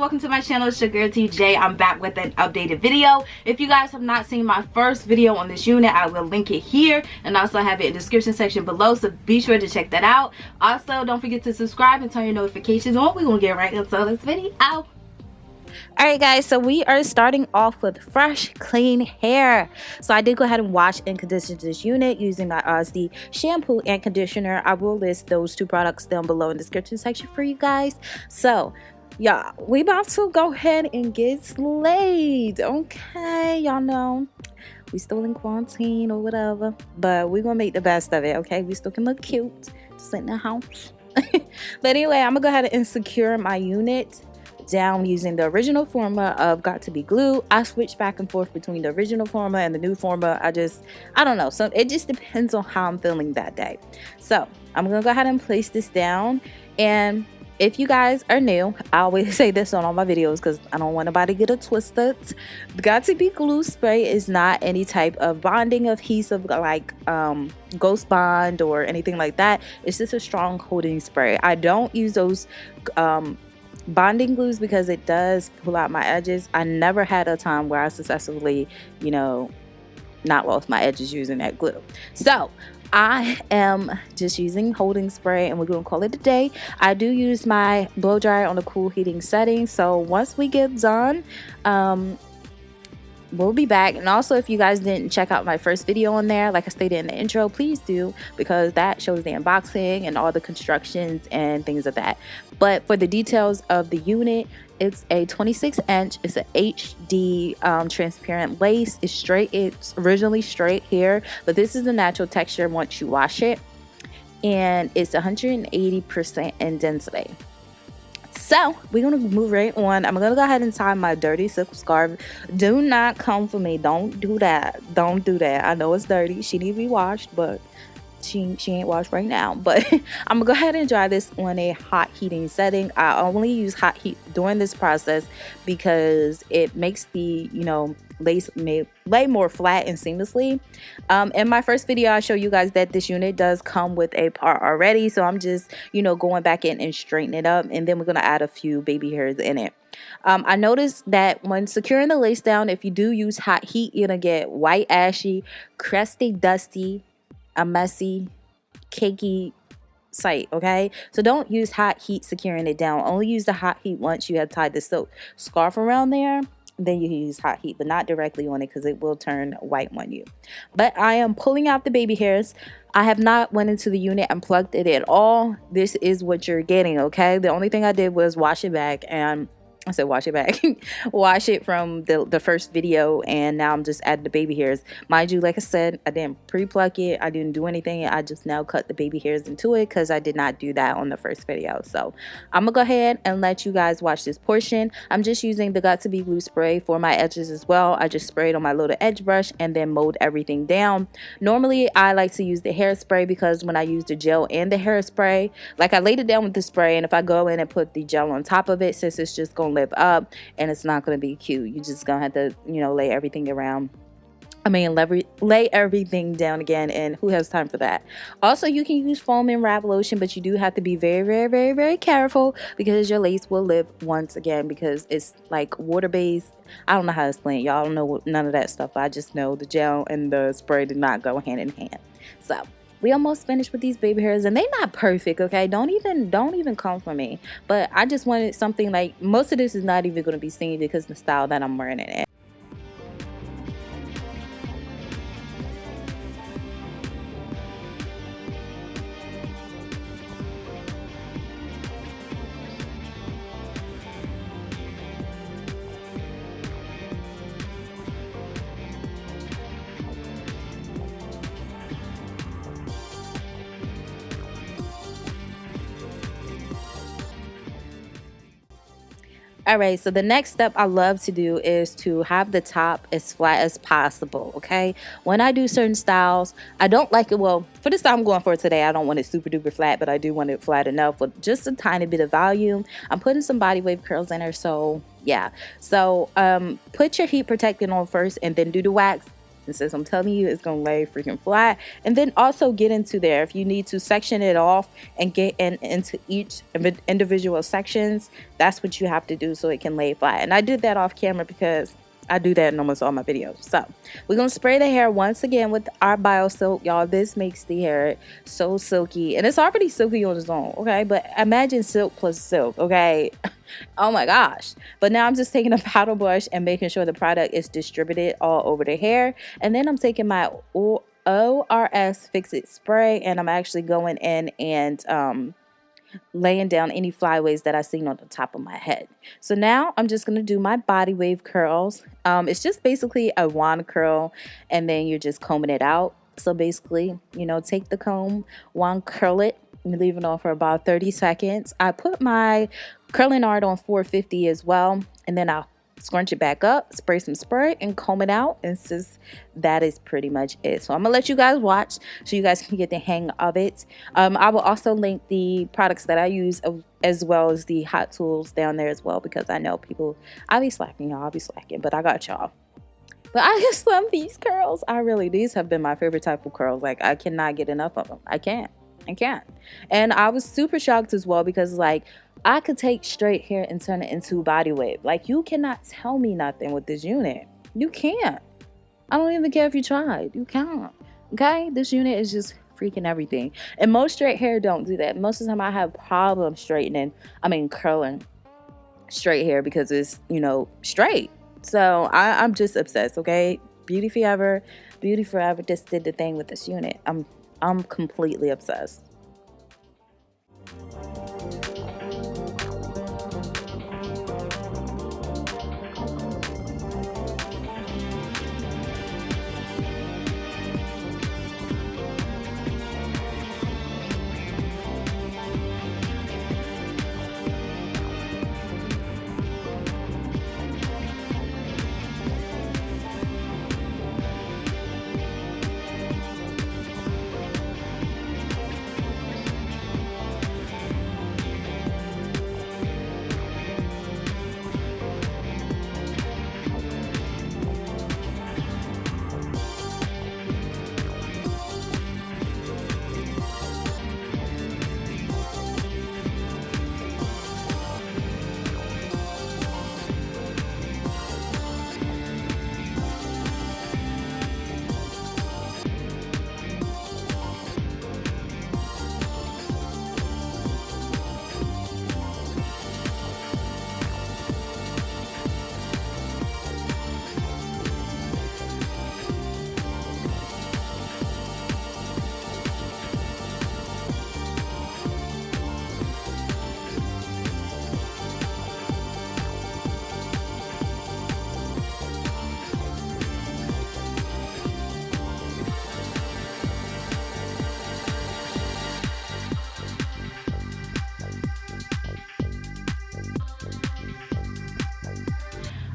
welcome to my channel. It's your girl TJ. I'm back with an updated video. If you guys have not seen my first video on this unit, I will link it here and also have it in the description section below, so be sure to check that out. Also, don't forget to subscribe and turn your notifications on. We're gonna get right into this video. Alright guys, so we are starting off with fresh clean hair. So I did go ahead and wash and condition this unit using my Aussie shampoo and conditioner. I will list those two products down below in the description section for you guys. So yeah, we about to go ahead and get slayed. Okay, y'all know we still in quarantine or whatever, but we're gonna make the best of it. Okay, we still can look cute just in the house. But anyway, I'm gonna go ahead and secure my unit down using the original formula of Got to Be Glue. I switch back and forth between the original formula and the new formula. I don't know, so it just depends on how I'm feeling that day. So I'm gonna go ahead and place this down. And if you guys are new, I always say this on all my videos because I don't want nobody to get it twisted. Got to Be Glue spray is not any type of bonding adhesive like Ghost Bond or anything like that. It's just a strong holding spray. I don't use those bonding glues because it does pull out my edges. I never had a time where I successfully, you know, not lost my edges using that glue. So I am just using holding spray and we're gonna call it a day. I do use my blow dryer on a cool heating setting, so once we get done, we'll be back. And also, if you guys didn't check out my first video on there, like I stated in the intro, please do, because that shows the unboxing and all the constructions and things of that. But for the details of the unit, it's a 26-inch. It's an HD transparent lace. It's straight. It's originally straight hair, but this is the natural texture once you wash it, and it's 180% in density. So we're gonna move right on. I'm gonna go ahead and tie my dirty silk scarf. Do not come for me. Don't do that. Don't do that. I know it's dirty. She need to be washed, but she ain't washed right now. But I'm gonna go ahead and dry this on a hot heating setting. I only use hot heat during this process because it makes the, you know, lace may lay more flat and seamlessly. In my first video, I show you guys that this unit does come with a part already, so I'm just, you know, going back in and straightening it up, and then we're gonna add a few baby hairs in it. I noticed that when securing the lace down, if you do use hot heat, you're gonna get white, ashy, crusty, dusty, a messy, cakey sight. Okay, so don't use hot heat securing it down. Only use the hot heat once you have tied the silk scarf around there. Then you can use hot heat, but not directly on it because it will turn white on you. But I am pulling out the baby hairs. I have not went into the unit and plugged it at all. This is what you're getting, okay? The only thing I did was wash it back, and I said wash it back. Wash it from the first video, and now I'm just adding the baby hairs. Mind you, like I said, I didn't pre-pluck it. I didn't do anything. I just now cut the baby hairs into it because I did not do that on the first video. So I'm gonna go ahead and let you guys watch this portion. I'm just using the Got to Be Glue spray for my edges as well. I just sprayed on my little edge brush and then mowed everything down. Normally I like to use the hairspray because when I use the gel and the hairspray, like I laid it down with the spray, and if I go in and put the gel on top of it, since it's just gonna lift up and it's not going to be cute, you just gonna have to, you know, lay everything around. I mean, lay everything down again, and who has time for that? Also, you can use foam and wrap lotion, but you do have to be very, very, very, very careful because your lace will lift once again because it's like water based. I don't know how to explain it. Y'all don't know none of that stuff. I just know the gel and the spray do not go hand in hand. So we almost finished with these baby hairs, and they're not perfect, okay? Don't even come for me. But I just wanted something like, most of this is not even going to be seen because of the style that I'm wearing it in. Alright, so the next step I love to do is to have the top as flat as possible, okay? When I do certain styles, I don't like it, well, for the style I'm going for today, I don't want it super duper flat, but I do want it flat enough with just a tiny bit of volume. I'm putting some body wave curls in her, so yeah. So put your heat protectant on first and then do the wax. And since I'm telling you, it's gonna lay freaking flat. And then also get into there if you need to section it off and get into each individual sections. That's what you have to do so it can lay flat. And I did that off camera because I do that in almost all my videos. So we're gonna spray the hair once again with our BioSilk, y'all. This makes the hair so silky, and it's already silky on its own, okay? But imagine silk plus silk, okay? Oh my gosh. But now I'm just taking a powder brush and making sure the product is distributed all over the hair. And then I'm taking my ORS Fix It spray, and I'm actually going in and laying down any flyaways that I seen on the top of my head. So now I'm just going to do my body wave curls. It's just basically a wand curl, and then you're just combing it out. So basically, you know, take the comb, wand curl it, and leave it on for about 30 seconds. I put my curling art on 450 as well, and then I'll scrunch it back up, spray some spray, and comb it out. And that is pretty much it. So I'm gonna let you guys watch so you guys can get the hang of it. I will also link the products that I use as well as the hot tools down there as well, because I know people, I'll be slacking, y'all. I'll be slacking, but I got y'all. But I just love these curls. These have been my favorite type of curls. Like, I cannot get enough of them. I can't. And I was super shocked as well, because like, I could take straight hair and turn it into body wave. Like, you cannot tell me nothing with this unit. You can't. I don't even care if you tried. You can't. Okay? This unit is just freaking everything. And most straight hair don't do that. Most of the time I have problems curling straight hair because it's, you know, straight. So I'm just obsessed, okay? Beauty Forever just did the thing with this unit. I'm completely obsessed.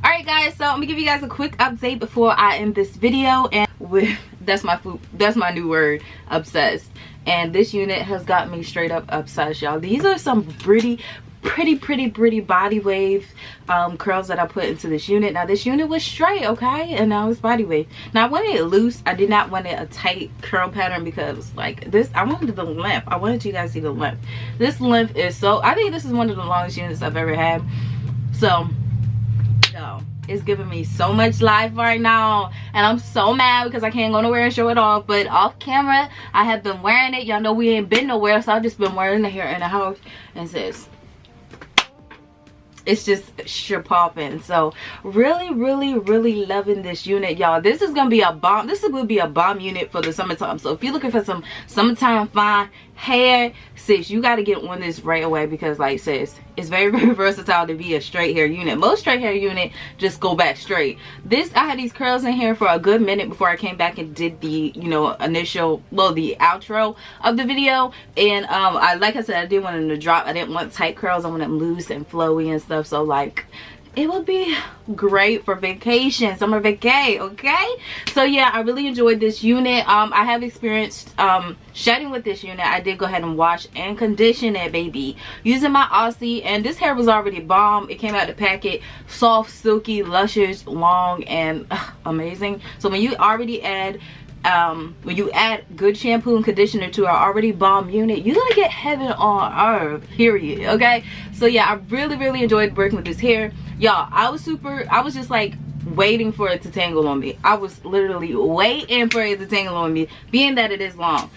Alright guys, so I'm gonna give you guys a quick update before I end this video. And that's my new word, obsessed. And this unit has got me straight up obsessed, y'all. These are some pretty body wave curls that I put into this unit. Now this unit was straight, okay, and now it's body wave. Now I wanted it loose. I did not want it a tight curl pattern, because like this, I wanted the length. I wanted you guys to see the length. This length is so, I think this is one of the longest units I've ever had. So it's giving me so much life right now, and I'm so mad because I can't go nowhere and show it off. But off camera I have been wearing it. Y'all know we ain't been nowhere, so I've just been wearing it here in the house, and it's just sure popping. So really loving this unit, y'all. This is gonna be a bomb. This is gonna be a bomb unit for the summertime. So if you're looking for some summertime fine hair, sis, you got to get on this right away, because like sis, it's very versatile to be a straight hair unit. Most straight hair unit just go back straight. This, I had these curls in here for a good minute before I came back and did the, you know, the outro of the video. And like I said, I didn't want them to drop. I didn't want tight curls. I want them loose and flowy and stuff. So like, it would be great for vacation, summer vacay, okay? So yeah, I really enjoyed this unit. I have experienced shedding with this unit. I did go ahead and wash and condition it, baby, using my Aussie, and this hair was already bomb. It came out the packet soft, silky, luscious, long, and amazing. So when you already add good shampoo and conditioner to our already bomb unit, you're gonna get heaven on earth, period. Okay, so yeah, I really enjoyed working with this hair, y'all. I was just like waiting for it to tangle on me. I was literally waiting for it to tangle on me, being that it is long.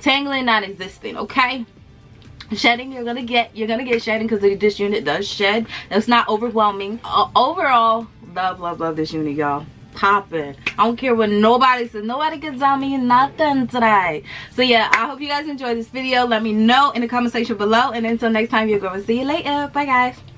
Tangling non-existent, okay? Shedding, you're gonna get shedding, because this unit does shed. It's not overwhelming. Overall, love this unit, y'all. Popping. I don't care what nobody says. Nobody can tell me nothing today. So yeah, I hope you guys enjoyed this video. Let me know in the comment section below, and until next time, you're going to see you later. Bye guys.